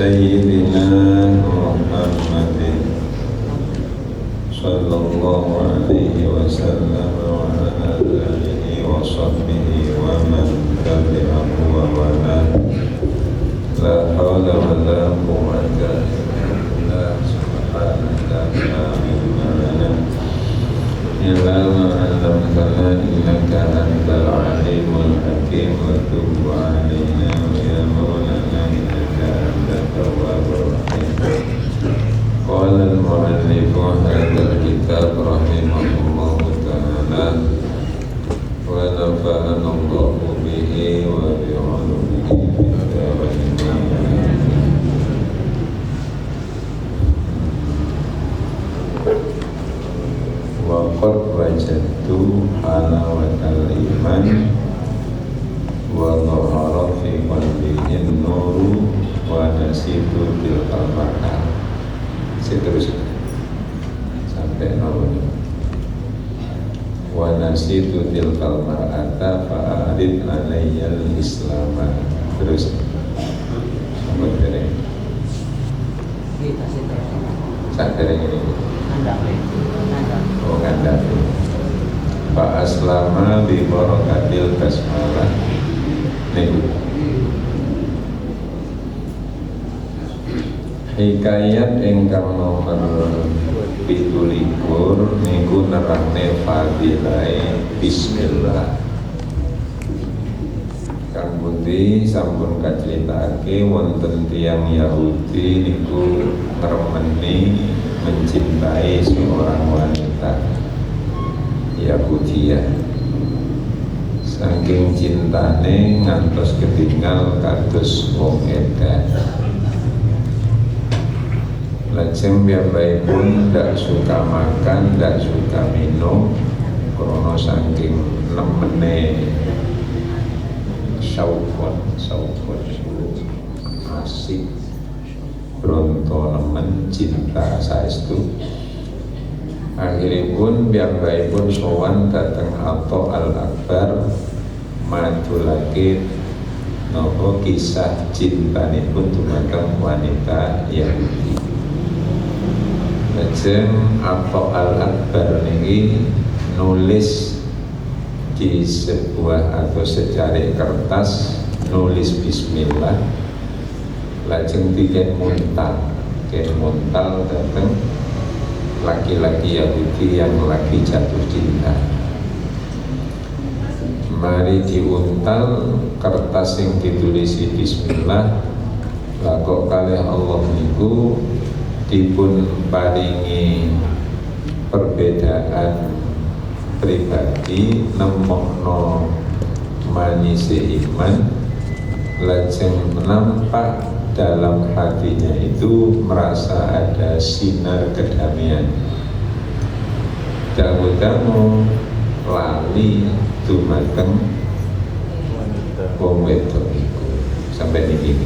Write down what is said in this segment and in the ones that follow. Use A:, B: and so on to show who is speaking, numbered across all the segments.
A: سيدنا محمد صلى الله عليه وسلم وعلى آله وصحبه ومن تبعه ووالاه لا حول ولا قوة إلا بالله سبحانك لا علم لنا إلا ما علمتنا إنك أنت العليم الحكيم وتب علينا يا مولانا إنك أنت التواب الرحيم. قال المؤلف هذا الكتاب رحمه الله تعالى ونفعنا الله به وبعلومه في الدارين. Waqad wajadtu halawatal iman wa dhahara fi qalbihi nuru wa nasitu bil qalbaka. Seterusnya sampai nol. Wa nasitu bil qalbaka fa'arid alayyal islama. Terus sampai dereng. Sak dereng ini. Oh kandapi Pak Aslama bi barakatil basmalah niku hikayat ingkang nomor 17 niku nerangne fadilai bismillah. Kang pundi sampun kaceritake wonten tiyang Yahudi niku ngremeni mencintai seorang wanita Yahudiyah. Saking cintane ngantos ketinggal kados wong edan. Lajeng piyambakipun ndak suka makan, ndak suka minum krana saking nemene saupon asik bronto nemen cinta saestu. Akhiripun piyambakipun sowan dhateng Atha al-Akbar madulake napa kisah cintanipun dumateng wanita Yahudi. Lajeng Atha al-Akbar niki nulis di sebuah atau secari kertas nulis bismillah. Lajeng diken muntal dateng laki-laki Yahudi yang lagi jatuh cinta. Mari diuntal kertas yang ditulisi bismillah. Lah kok kalih Allah niku dipun paringi perbedaan pribadi nemokno manise iman. Lajeng nampak dalam hatinya itu merasa ada sinar kedamaian. Damu-damu lali dumateng wong wedok iku sampai niki.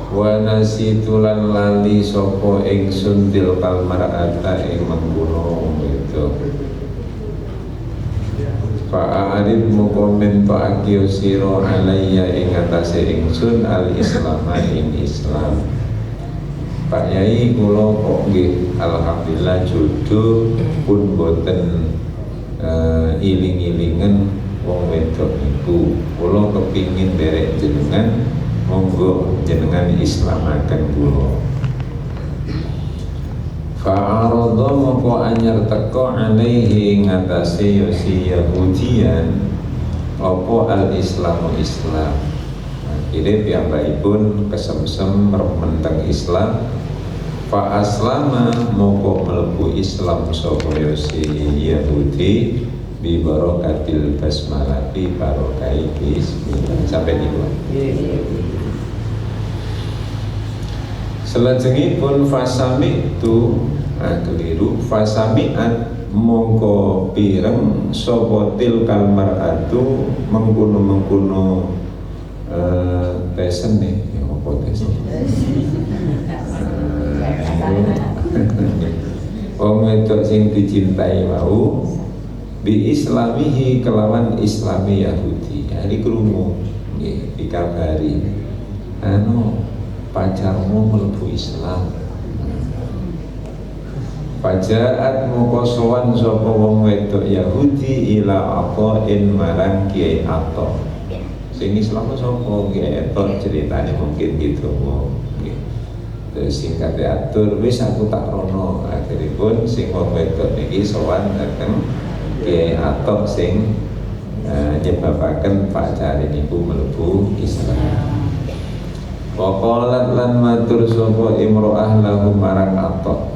A: Wa nasitulan lali sapa ingsun tilkal mar'ata ing mengkono wong wedok. Fa'arid mukomen ta'akio siro alaiya ing atase ingsun al-islama ing Islam. Pak Yai kula kok nggih alhamdulillah jodoh pun boten iling-ilingen wong wedok niku. Kula kepingin derek jenengan, monggo jenengan islamaken kula. Fa'aradha moko anyar teko alaihi ngatasi yosi Yahudian apa al-islamu Islam. Akhirnya piyambakipun kesemsem rementeng Islam. Fa'aslama moko mlebu Islam sapa yosi Yahudi bi barakatil basmalah bi barokai bismillah. Sampai niku. Selajengipun fasami itu keliru fasami'at mongko pireng sapa tilkal mar'atu mengkono-mengkono tesene ya apa tesene wong wedok sing dicintai mau bi islamihi kelawan islami Yahudi. Hari krungu nggih dikabari pacarmu mlebu Islam. Pajaat moko sowan sapa wong wedok Yahudi ila Athain marang Kiai Atha. Sing Islam sapa Kiai Atha ceritane mungkin gitu mau. Terus singkat diatur wis aku tak rono, akhiripun sing wong wedok niki sowan dateng Kiai Atha sing nyebabaken pacare niku mlebu Islam. Waqalat lan matur sapa imro'ah lahum marang Atha.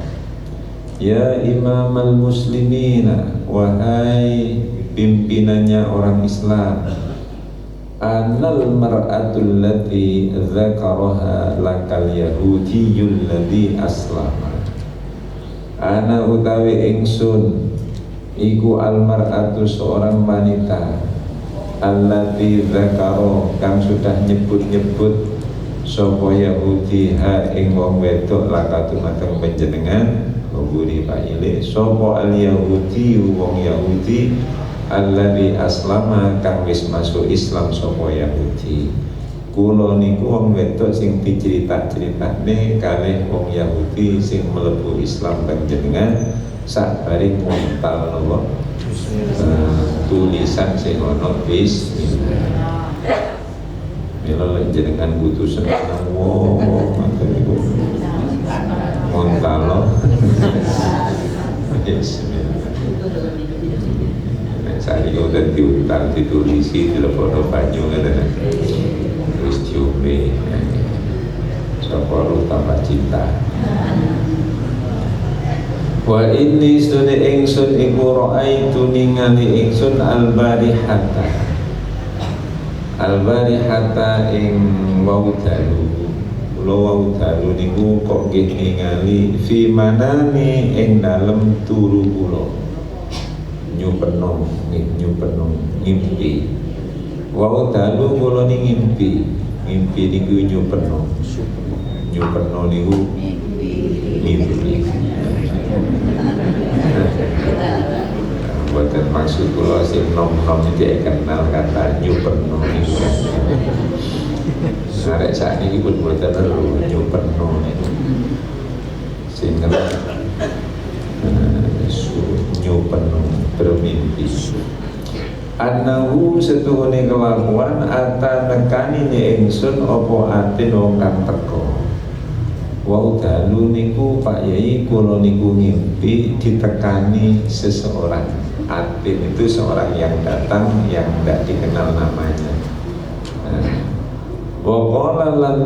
A: Ya imamal muslimina, wahai pimpinannya orang Islam, anal mar'atul lati dzakaraha lakal yahudiyul ladzi aslama. Ana utawi ingsun iku al mar'atu seorang wanita allati dzakaro kang sudah nyebut-nyebut sapa Yahudi ha ing wong wedok lakatu mateng panjenengan nguburi paile sapa al Yahudi wong Yahudi alladzi aslama kang wis masuk Islam sapa Yahudi. Kula niku wong wedok sing dicerita-ceritane kalih wong Yahudi sing mlebu Islam panjenengan sabare ngontal napa tulisan sing ana bismillah. Mila jenengan butuh seneng wong ngoten niku. Montalo. Bismillah. Saya udah diutar ditulisi telepon banyu ngene. Terus diombe. Sapa tambah cinta. Wa inni sunni ingsun iku ra'aitu ningali ingsun al-barihata. Al-barihata ing wau dalu. Kula wau dalu niku kok nggih ningali fi manani ing dalem turu kula. Nyupeno ngimpi. Wau dalu kula ning ngimpi. Ngimpi niku nyupeno. Nyupeno niku ngimpi. Buatan maksud kula sing nom-nom iki kenal kata nyupeno niku. Arek sakniki pun boten perlu nyupeno niku. Sing nyupeno bermimpi. Anahu setuhune kelakuan ata nekani ingsun apa atin wong kang teko. Wau dalu niku Pak Yai kula niku ngimpi ditekani seseorang. Atin itu seorang yang datang yang tidak dikenal namanya. Waqala lan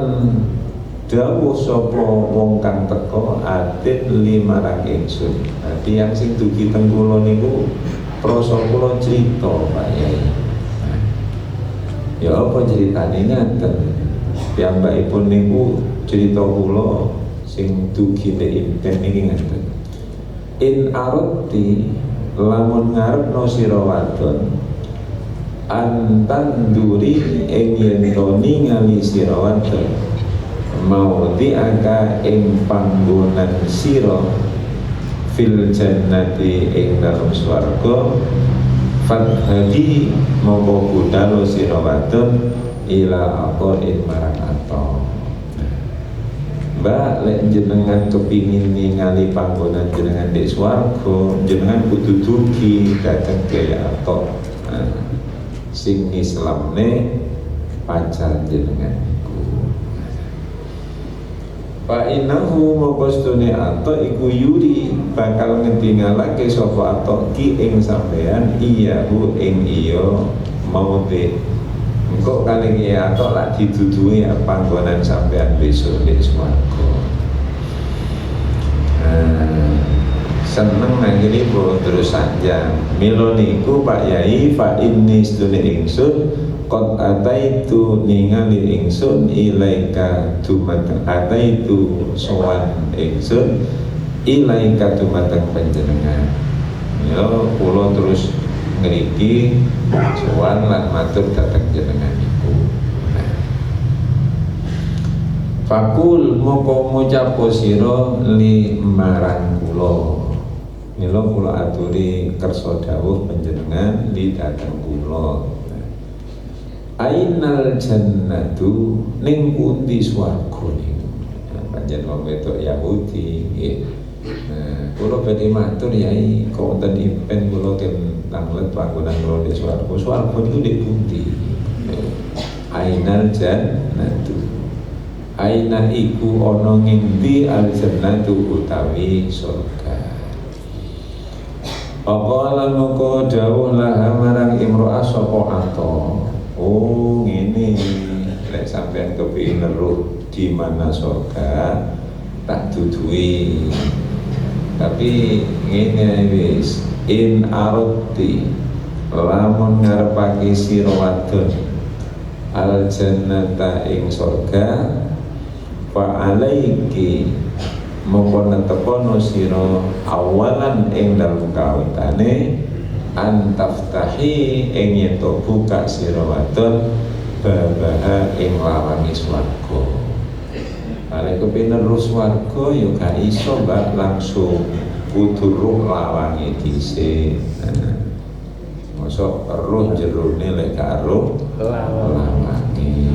A: dawuh sapa wong kang teko atin limarang ingsun. Dadi yang sing dugi teng kula niku prasa kula crita Pak Yai. Ya apa ceritane ngaten? Piyambakipun niku cerita kula sing dugi nek impen niki ngaten. In arati lamun ngarepno sira wadon antan duri ing yen to ningali sira wadon mau diaka ing panggonan sira fil jannati ing dalem swarga fathadi mongko budal sira wadon ila aqain marang ato. Mbak, lek jenengan kepingin ningali panggonan jenengan di swarga, jenengan kudu dugi dateng ke ato. Sing Islamne pacar jenengan iku. Fa innahu maqastune ato iku yuri bakal ngetingalake sapa ato ki ing sampean iyahu ing iya maute. Engko kali ya ato lak diduduhi panggonan sampean besok di swarga. Seneng nangini bo terus sanjang. Milo niku Pak Yai fa inni stune ingsun qad ataitu ningali ingsun ilaika dumateng ataitu sowan ingsun ilaika dumateng panjenengan. Milo kula terus ngriki sowan lan matur dhateng jenengan iku. Fakul moko ngucap sira li marang kula. Mila kula aturi kersa dawuh panjenengan li dhateng kula. Ainal jannatu ning pundi swarga niku. panjen wong wedok Yahudi nggih. Nah, kula badhe matur Yai, kok wonten impen kula tentang let panggonan kula di swarga. Swarga niku ndek pundi? Ainal jannatu. Aina iku ana ngendi al jannatu utawi surga. Faqala moko dawuh lah marang imro'ah sapa ato. Oh ngene, lek sampean kepengin weruh di mana surga tak duduhi. Tapi ngene wis in arti lamun ngarepake sira wadon al jannata ing surga fa alaiki mongko netepono sira awalan ing dalem kawitane antaftahi ing yen to buka sira wadon babaha ing lawange swarga. Kalau kepingin roh swarga ya gak iso mbak langsung kudu roh lawange dhisik. Mosok roh jerone lek gak roh lawange.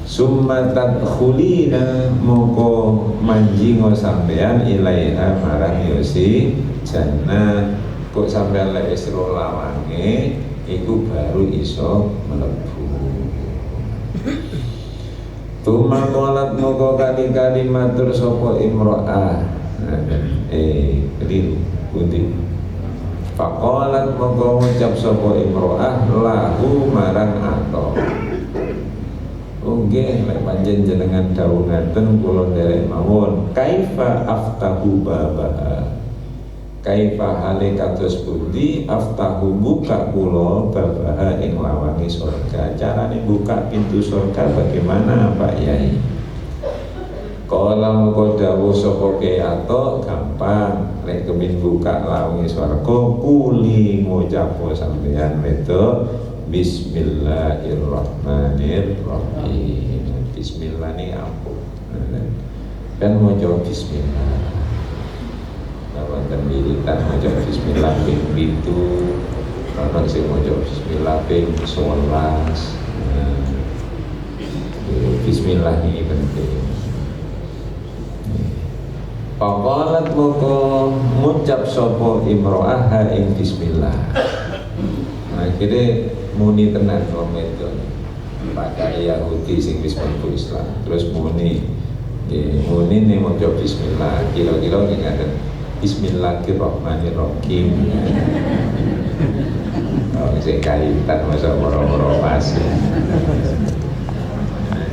A: Summa tadkhulina moko manjingo sampean ilaiha marang yosi jannah. Kok sampean lek wis roh lawange iku baru iso mlebu. Tuma kolat moko kali-kali matur sopo imro'ah keliru pundi. Fakolat moko ngucap sopo imro'ah lahu marang ato. Nggih lek panjen jenengan dawuh ngaten kula nderek mawon. Kaifa aftahu babaha. Kaifa hale kados pundi aftahu buka kula babaha ing lawange surga. Carane buka pintu surga bagaimana Pak Yai? Kala moko dawuh sapa ato gampang. Lek kepengin buka lawange surga kuli ngucap sampeyan wedok Bismillahirrahmanirrahim. Bismillah ni ampun. Kan maca bismillah. Wonten wiritan maca bismillah ping 7, ana sing maca bismillah ping 11. Bismillah ini penting. Faqalat moko ngucap sapa imro'ah ing bismillah. Akhirnya muni tenan wong wedok pakai Yahudi sing wis mlebu Islam. Terus muni nih maca bismillah. Kira-kira ngaten. Bismillahirrahmanirrahim. Oh, sing kaitan masa moro-moro pas.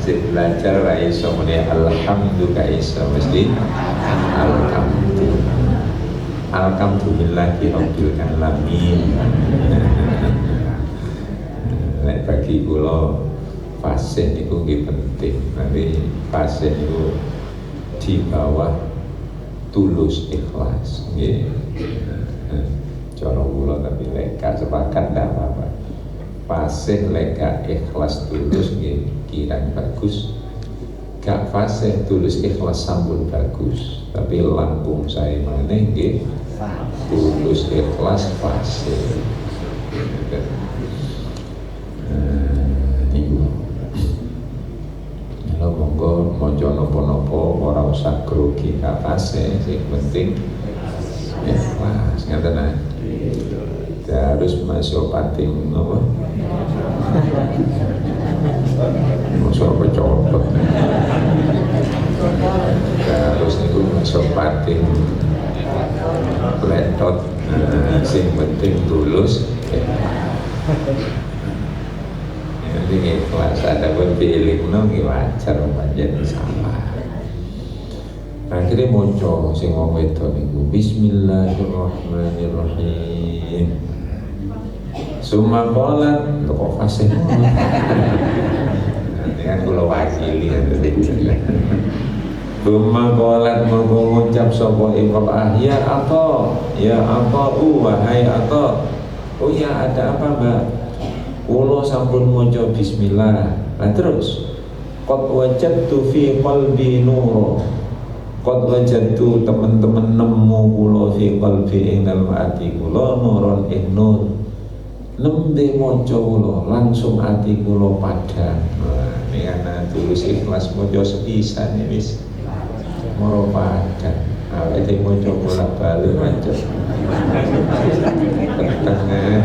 A: Sing belajar ra iso muni alhamdulillah iso mesti alhamdulillahirabbil alamin. Nek bagi kula fasih niku nggih penting. Nanti fasih niku di bawah tulus ikhlas nggih. Cara kula tapi lek gak sepakat ndak apa-apa. Fasih lek gak ikhlas tulus nggih kirang bagus. Gak fasih tulus ikhlas sampun bagus. Tapi langkung saya maneh nggih tulus ikhlas fasih. Monggo maca napa-napa ora usah grogi kapase, sing penting ikhlas. Ngaten ae. Harus masuk pating apa? Masuk pecopot. Harus niku masuk pating letot. Sing penting tulus. Nanti ikhlas, ada pun fi'ilin ngi wajar panjen salah. Akhirnya moco sing wong wedok niku Bismillahirrahmanirrahim. Summa qolat kok fasih. Nanti kan kula wakili Summa qolat mongko ngucap sapa imro'ah ya apa wahai apa. Oh ya ada apa Mbak? Kula sampun maca bismillah. Lah terus qad wajadtu fi qalbi nur. Qad wajadtu teman-teman nemu kula fi qalbi ing dalem ati kula nuron ing nur. Nembe maca kula langsung ati kula padhang. Nah, ini ana tulus ikhlas maca sepisan wis moro padang. Awake dhewe maca bolak-balik macet. Tengah.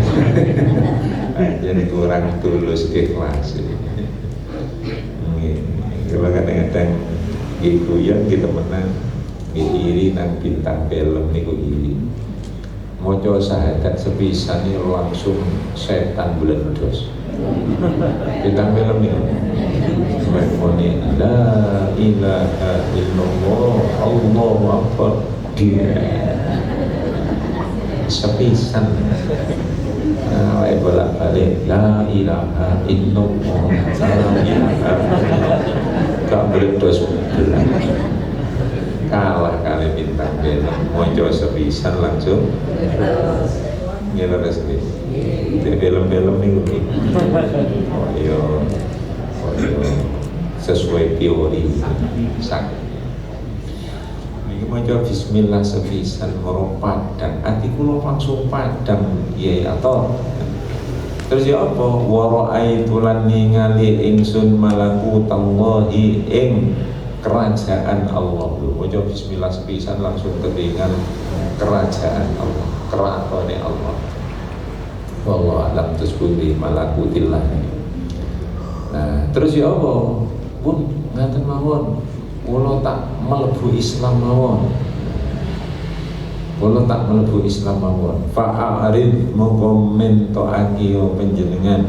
A: Jadi kurang tulus ikhlas. Kalau kadang-kadang iku ya kita menang iri nang bintang film niku iri. Maca syahadat sepisan ini langsung setan blendos. Bintang film niku. Muni la ilaha illallah Allahu akbar. Sepisan. Nah, bolak-balik la ilaha illallah la ilaha gak meledos belang kalah kali bintang film mojo sepisan langsung ngileres nih di film-film ini oh iya sesuai teori sakit ini mojo bismillah sepisan moro padang hati kulo langsung padang iya atau terus ya apa wara'aitu lan ningali ingsun malakutallahi ing kerajaan Allah. Maca bismillah sepisan langsung ketingal kerajaan Allah, keratone Allah. Wallahu a'lam bishawab malakutillah. Nah, terus ya apa? Pun ngaten mawon, kula tak mlebu Islam mawon. Kula tak mlebu Islam mawon. Fa'arid mongko mentokake panjenengan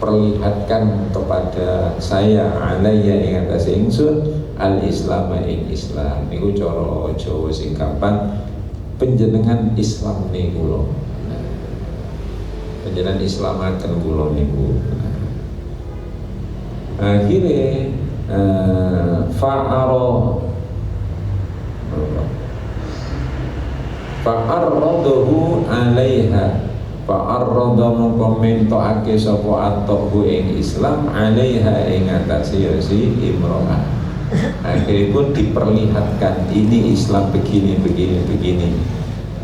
A: perlihatkan kepada saya alayya ing atase ingsun al-Islam ing Islam. Niku cara Jawa sing gampang panjenengan Islam niku kula. Panjenengan islamaken kula niku. Akhire fa'arradahu alaiha fa'arrada mongko mentokake sapa atohu ing Islam alaiha ing atase si imro'ah. Akhiripun diperlihatkan ini Islam begini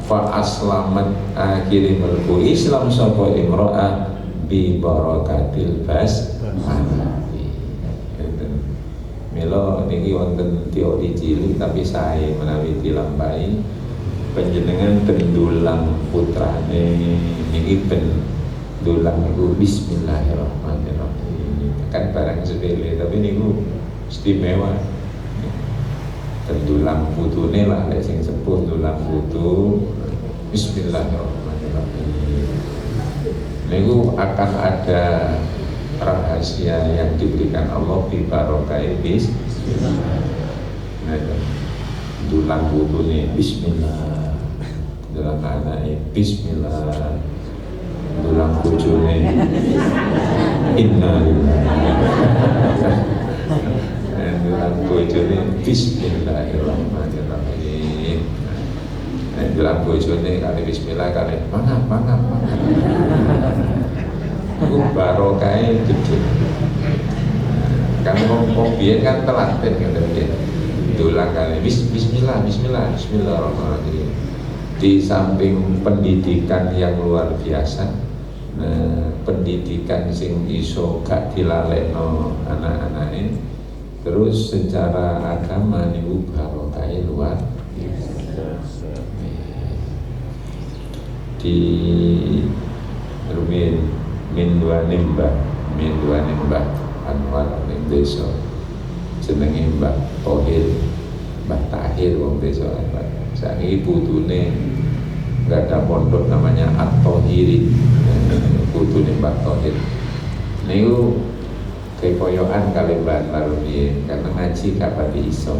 A: fa aslamat akhire mlebu Islam sapa imro'ah bi barakatil bas mila niki wonten teori cilik tapi sae menawi dilampahi panjenengan pendulang putrane niki pendulang niku bismillahirrahmanirrahim kan barang sepele tapi niku istimewa pendulang putune lah lek sing sepuh dulang putu bismillahirrahmanirrahim niku akan ada rahasia yang diberikan Allah bi barokai bismillah. Nah, dulang putune bismillah, dulang anake bismillah, dulang bojone innalillahi dan dulang bojone bismillahirrahmanirrahim. Dan dulang bojone kali bismillah kali mangap. Barokai gede. Kan ngomong biyen kan telaten ngoten nggih. Dulang kali bismillahirrahmanirrahim. Di samping pendidikan yang luar biasa, pendidikan sing iso gak dilalekno anak-anake, terus secara agama niku barokai luar biasa. Di rumiyin min dua nimbah Anwar ning desa jenenge Mbah Tohir Mbah Tahir wong desa saiki putune enggak ada pondok namanya At-Tohiri putune Mbah Tohir niku kepoyokan kali Mbah Tarbiyin karena ngaji gak pati iso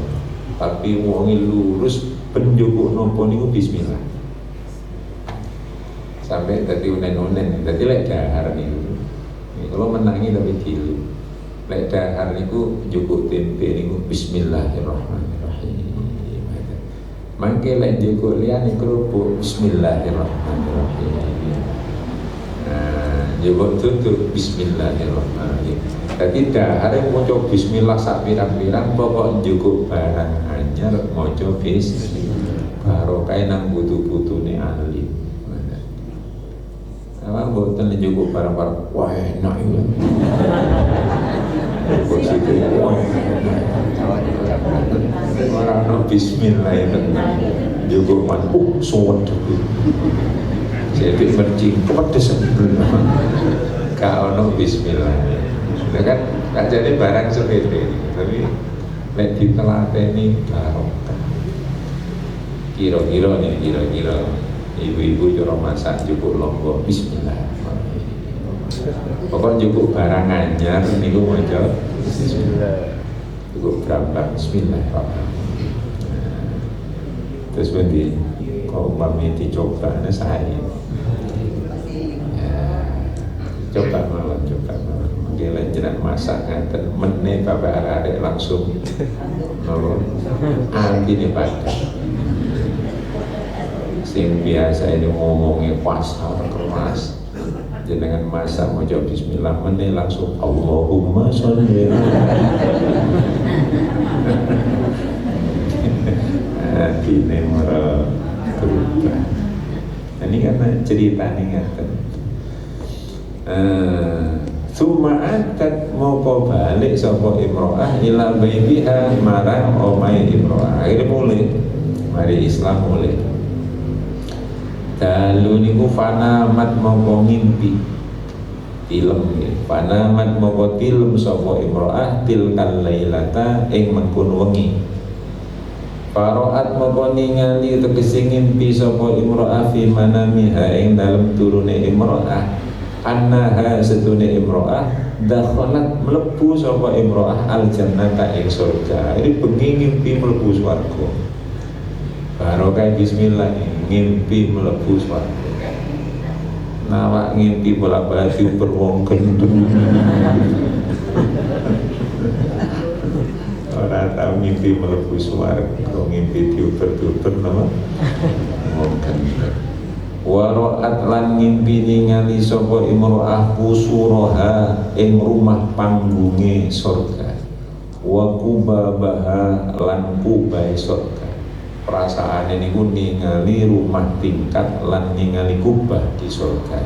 A: tapi wonge lurus penjupuk nopo niku bismillah sampai tadi unen-unen, tadi lek dahar niku. Kalau menangi tapi cilik. Lek dahar niku njupuk tempe niku bismillahirrahmanirrahim. Mangke lek njupuk liyane kerupuk bismillahirrahmanirrahim. Nah, njupuk tutuk bismillahirrahmanirrahim. Dadi dahar maca bismillah sak pirang-pirang pokok njupuk barang anyar maca bismillah. Barokah nang putu-putune alim. Sama mboten cukup barang-barang wah enak itu. Positif wah enak. Orang bismillah itu cukup man suwet. Jadi mercing pedes bener. Ka ono bismillah. Lha kan jadi barang sepele, tapi nek ditelateni barokah. Kira-kira ibu-ibu cara masak cukup lombok bismillah. Pokoknya cukup barang anyar niku maca bismillah. Cukup berapa bismillahirrahmanirrahim. Terus nanti kalau umpamanya dicoba saya coba malam mungkin jenengan masak ngaten meneh bapak arek langsung nolong antine padha sing biasa ini ngomongnya pasar keras jenengan masak mau jawab bismillah meneh langsung Allahumma sholli antine merah berubah. Ini karena ceritanya ngaten. Summa atat moko balik sapa imro'ah ila baitiha marang omahe imro'ah. Akhirnya mulai mari Islam mulai. Dalu niku fanamat moko ngimpi tilem ya. Fanamat moko tilem sapa imro'ah tilkal lailata ing mengkon wengi. Faro'at moko ningali tegese ngimpi sapa imro'ah fi manamiha ing dalem turune imro'ah annaha setune imro'ah dakhalat mlebu sapa imro'ah al jannata ing surga. Ini bengi ngimpi mlebu swarga. Barokah bismillah ngimpi mlebu swarga. Nawak ngimpi bolak-balik diuper wong gendeng. Ora tau ngimpi mlebu swarga, ngimpi diuper-uper nama wong gendeng. Waro'at lan ngimpi ningali sapa imro'ah kusuraha ing rumah panggunge surga wa kubabaha lan kubai surga. Perasaane niku ningali rumah tingkat lan ningali kubah di surga.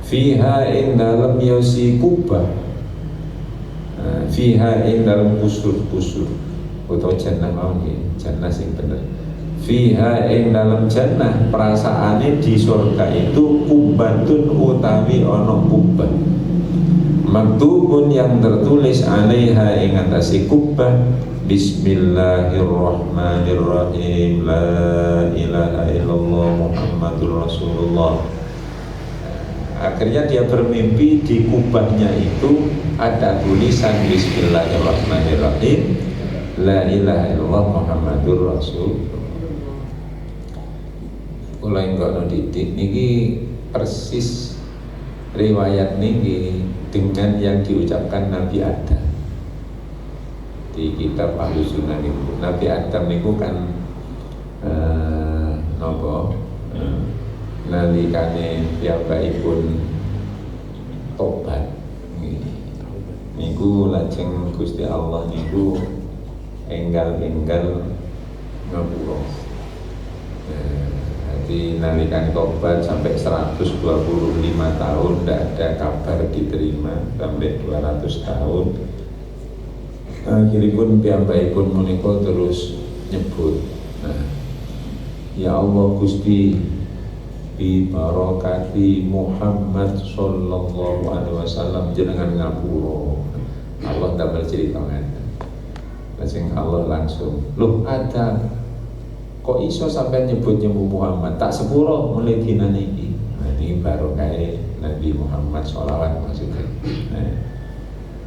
A: Fiha ing dalem yosi kubah fiha ing dalem kusur-kusur utawa jannah mawon nggih, jannah sing bener. Fiha ing dalam jannah perasaane di surga itu kubatun utawi ono kubah maktubun yang tertulis alaiha ing atase kubah bismillahirrahmanirrahim la ilaha illallah muhammadur rasulullah. Akhirnya dia bermimpi di kubahnya itu ada tulisan bismillahirrahmanirrahim la ilaha illallah muhammadur rasulullah. Kula ingkana didik niki persis riwayat niki dengan yang diucapkan Nabi Adam di kitab Ahlussunnah niku. Nabi Adam niku kan nalikane piyambakipun tobat niku lajeng Gusti Allah niku enggal-enggal ngapura. Jadi nalikan tobat sampai 125 tahun tidak ada kabar diterima sampai 200 tahun. Akhiripun piyambakipun menika terus nyebut, ya Allah Gusti bi barakati Muhammad sallallahu alaihi wasallam jenengan ngapura. Allah damel cerita ngaten. Lajeng Allah langsung, "Loh ada kok iso sampai nyebut Muhammad tak sepuro mulai dina niki." Nah ini baru kayak Nabi Muhammad sholawat maksudnya.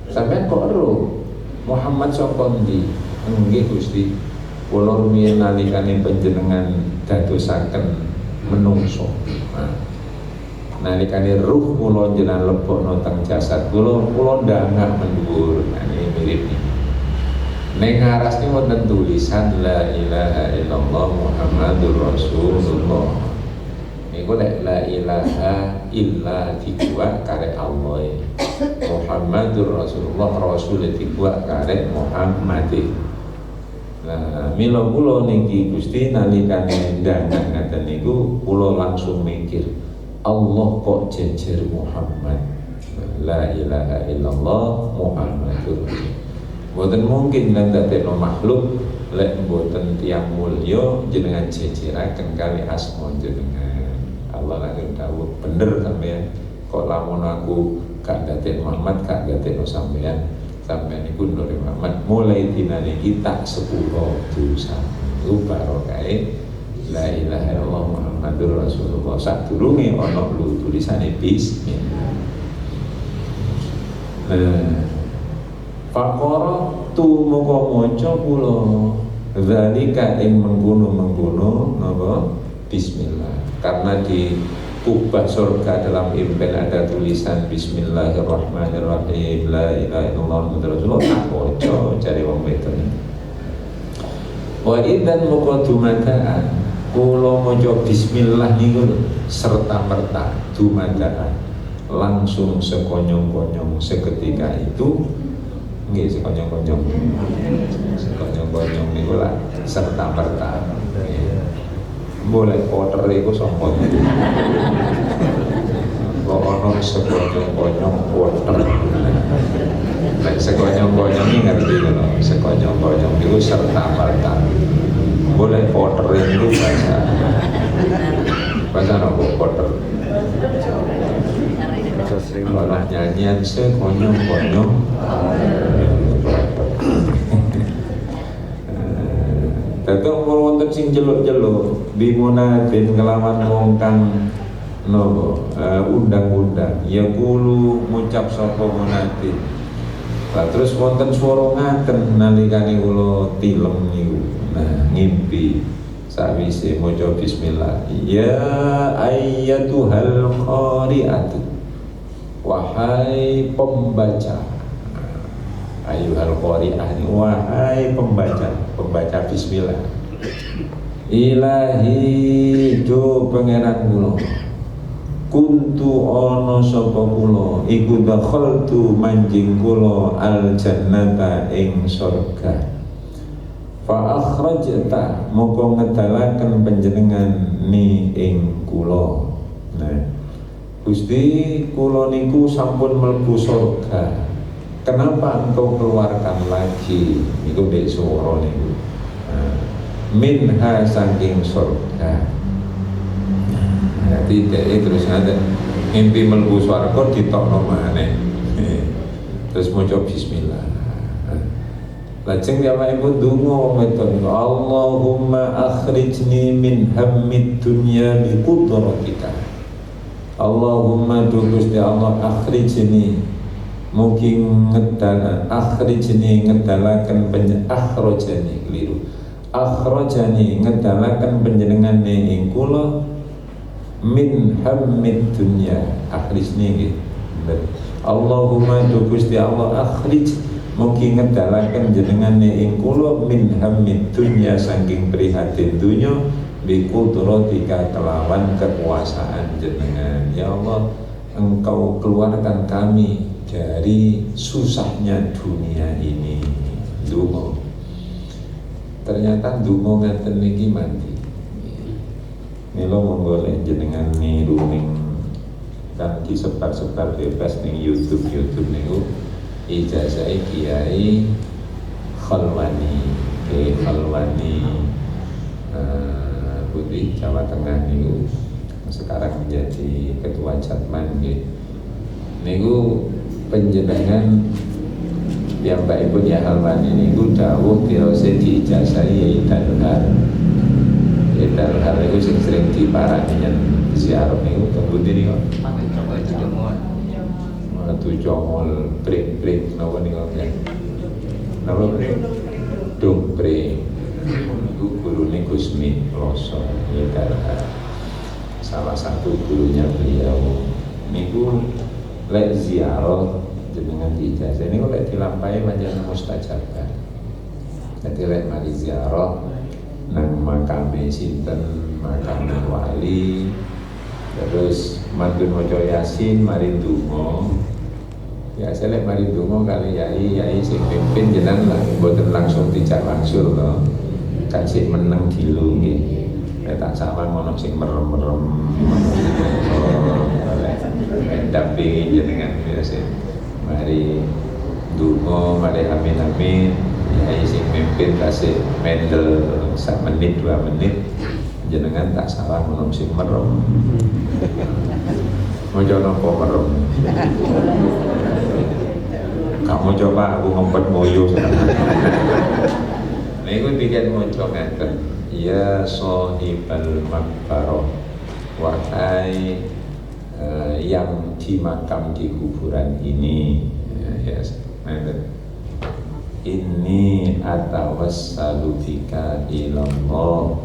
A: Sampai kok ero Muhammad sapa ndi? Nggih Gusti, kula rumiyin nalikane panjenengan dadosaken menungso. Nalikane ruh kula jenengan lebokno teng jasad kula ndangak mendhuwur. Nah ini mirip iki. Ning aras niku wonten tulisan la ilaha illallah muhammadur rasulullah. Niku lek la ilaha illa dibuat karek Allah. Muhammadur rasulullah rasul dibuat karek Muhammad. Nah, mila kula niki Gusti nalikane ndangak ngaten niku kula langsung mikir, Allah kok jejer Muhammad, la ilaha illallah Muhammadur Rasul. Mboten mungkin lan dadekno makhluk lek mboten tiyang mulya jenengan jejeraken kali asma jenengan. Allah lagi dawuh bener sampeyan, kok lamun aku gak dadek Muhammad gak dadekno sampeyan iku Nur Muhammad mulai dinane kita 10 dosa. Iku barokahe la ilaha illallah Muhammadur Rasulullah. Sadurunge ana tulisane bismillah. Faqara tu moko maca kula zalika ing mengkono napa bismillah. Karena di kubah surga dalam impen ada tulisan Bismillahirrahmanirrahim, la ilaha illallah Muhammadur Rasulullah. Tak maca cari wong wedon. Wa idzan muqaddimataan kula maca bismillah niku serta merta dumadaan langsung sekonyong-konyong seketika itu nggih sekonyong-konyong niku lah serta merta boleh order iku sapa kok ono sekonyong-konyong order nek sekonyong-konyong iki ngerti lho sekonyong-konyong niku serta merta boleh order itu bahasa apa order kalau nyanyian sekonyong-konyong Datuk wonten sing jeluk-jeluk bimunadin kelawan wong kang nopo undang-undang ya kulo ngucap sapa munadin. Lah terus wonten swara ngaten nalikane kula tilem niku. Nah, ngimpi sawise maca bismillah. Ya ayyatuhal qari'atu. Wahai pembaca. Ayyuhal qari'ah, wahai pembaca bismillah. Ilahi do pangeran kula. Kuntu ana sapa kula iku dakhaltu manjing kula al jannata ing surga. Fa akhrajta moko ngedalaken panjenengan ni ing kula. Nah, Gusti kula niku sampun mlebu surga. Kenapa engkau keluarkan lagi? Itu dek suara niku. Minha saking surga. Jadi dek terus ada mimpi mlebu swarga ditokno maneh. Terus maca bismillah. Lajeng piyambake pun donga ngeten, Allahumma akhrijni min hammid dunya bi qudratika. Allahumma Gusti Allah akhrijni mugi akhrijni ngedalaken akhrajani keliru akhrajani ngedalaken panjenengan ing kula min hammid dunya akhrijni nggih Allahumma Gusti Allah akhrij mugi ngedalaken jenengan ing kula min hammid dunya saking prihatin dunya bi qudratika kelawan kekuasaan jenengan. Ya Allah, engkau keluarkan kami dari susahnya dunia ini. Dungo. Ternyata dungo ngaten niki mandi. Milo menggolek jenengan niru ning kan disebar-sebar bebas ning YouTube niku ijazah Kiai Khalwani, Kiai Khalwani Putri Jawa Tengah niku sekarang menjadi ketua Jatman nggih. Niku penjenengan yang Mbak Ibu ya Halwani niku dawuh dirose diijazahi Yai Dalhar. Yai Dalhar niku sing sering diparani yen ziarah niku teng pundi niku? Tujuh break napa niku kan? Napa break? Dong break. Iku gurune Gusmi Ploso Yai Dalhar. Salah satu gurunya beliau niku lek ziarah jenengan ijazah ini lek dilampahi panjenengan mustajabah. Dadi lek mari ziarah nang makame sinten, makame wali, terus mantun maca Yasin mari ndonga. Biasa lek mari ndonga kali yai sing pimpin jenengan lah mboten langsung dijak langsung to. Kan sik meneng dilu nggih. Nek tak sampean ono sing merem-merem. dampingi jenengan biasa. Mari dungo, mari amin-amin. Ya sing mimpin kasih mendel 1 menit 2 menit. Jenengan tak salah menom sing merem. Mau napa merem? Kamu coba aku ngumpet moyo. Niku bikin maca ngeten. Ya sahibal maqbarah, wahai yang dimakam di kuburan ini, ya, ini atawassalu bika ilallah.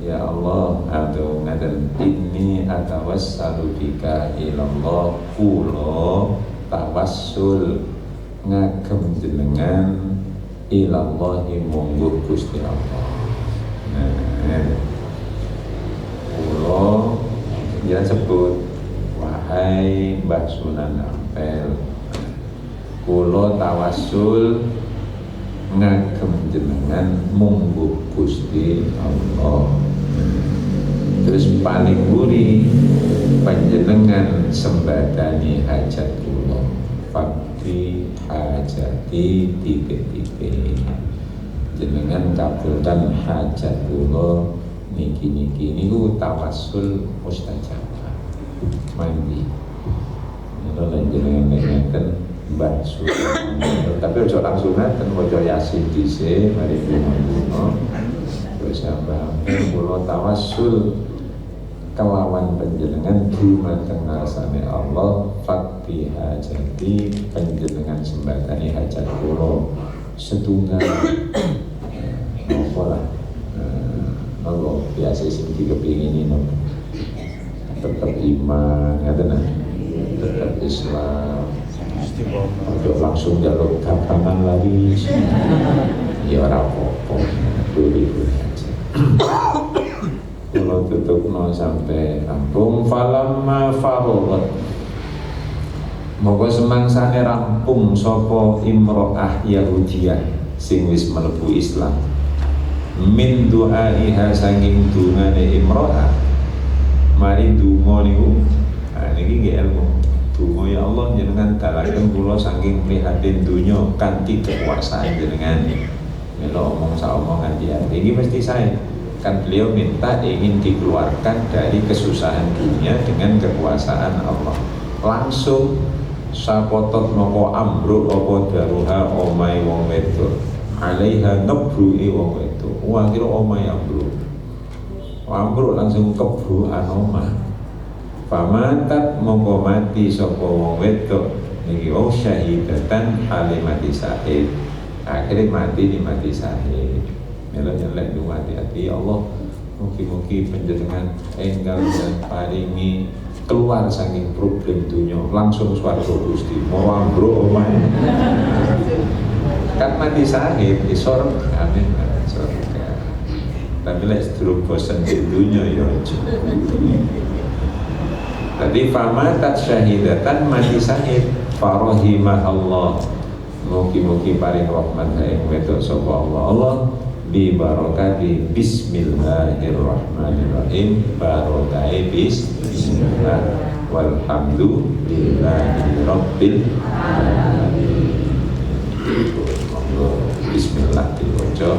A: Ya Allah, atau ngaten ini atawassalu bika ilallah, kula tawassul ngagem jenengan ilallahi monggo Gusti Allah. Kula ya sebut wahai Mbah Sunan Ampel, kula tawassul ngagem jenengan monggo Gusti Allah. Terus paling buri panjenengan sembadani hajat kula, fakti hajati titik-titik, jenengan kabulkan hajat kula niki niku tawassul mustajabah mandi. Kalau jenengan ngeten Mbah Sunan, tapi ojo langsung ngeten maca Yasin dhisik mari dungo. Terus Mbah kula tawassul kelawan panjenengan dumateng ngarsane Allah, fakti hajati panjenengan sembadani hajat kula setunggal. Napa lah napa biasa sing dikepingini napa tetep iman ngaten tetep Islam. Untuk langsung jalur gampang lagi. Ya ora apa-apa. Dulu aja. Kalau tutup no sampai rampung falamma faraghat. Moga semangsane rampung sapa imro'ah Yahudiyah sing wis mlebu Islam. Min du'aiha sanging dungane imro'ah. Mari donga niku. Niki nggih ilmu. Donga ya Allah jenengan dalaken kula saking prihatin dunya kanthi kekuasaan jenengan. Melo omong saomongan dia. Iki mesti saya. Kan beliau minta ingin dikeluarkan dari kesusahan dunia dengan kekuasaan Allah. Langsung sapotot nopo ambruk opo daruha omai wong wedok. Alaiha ngebru'i wong wedok. Wah kira omai ambruk. Ambruk langsung kebru'an omah. Pamatat mongko mati sapa wong wedok niki syahidatan hale mati syahid. Akhirnya mati di mati syahid. Melo nyelek du hati-hati ya Allah. Mugi-mugi panjenengan enggal dan paringi keluar saking problem dunia langsung swarga Gusti. Mau ambruk omahe. Kan mati syahid di surga. Amin. Surga. Tapi lek sedurung bosen di dunia ya aja. Tadi famatat syahidatan mati syahid farahimahullah. Mugi-mugi paring rahmat haing wedok sapa Allah. Allah bi barakati bismillahirrahmanirrahim. Barakae bismillah walhamdulillahi rabbil alamin. Bismillah diwaca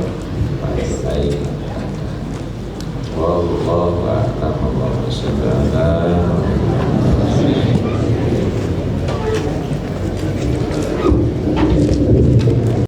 A: barakae. Wallahu a'lam. Allahumma shalli ala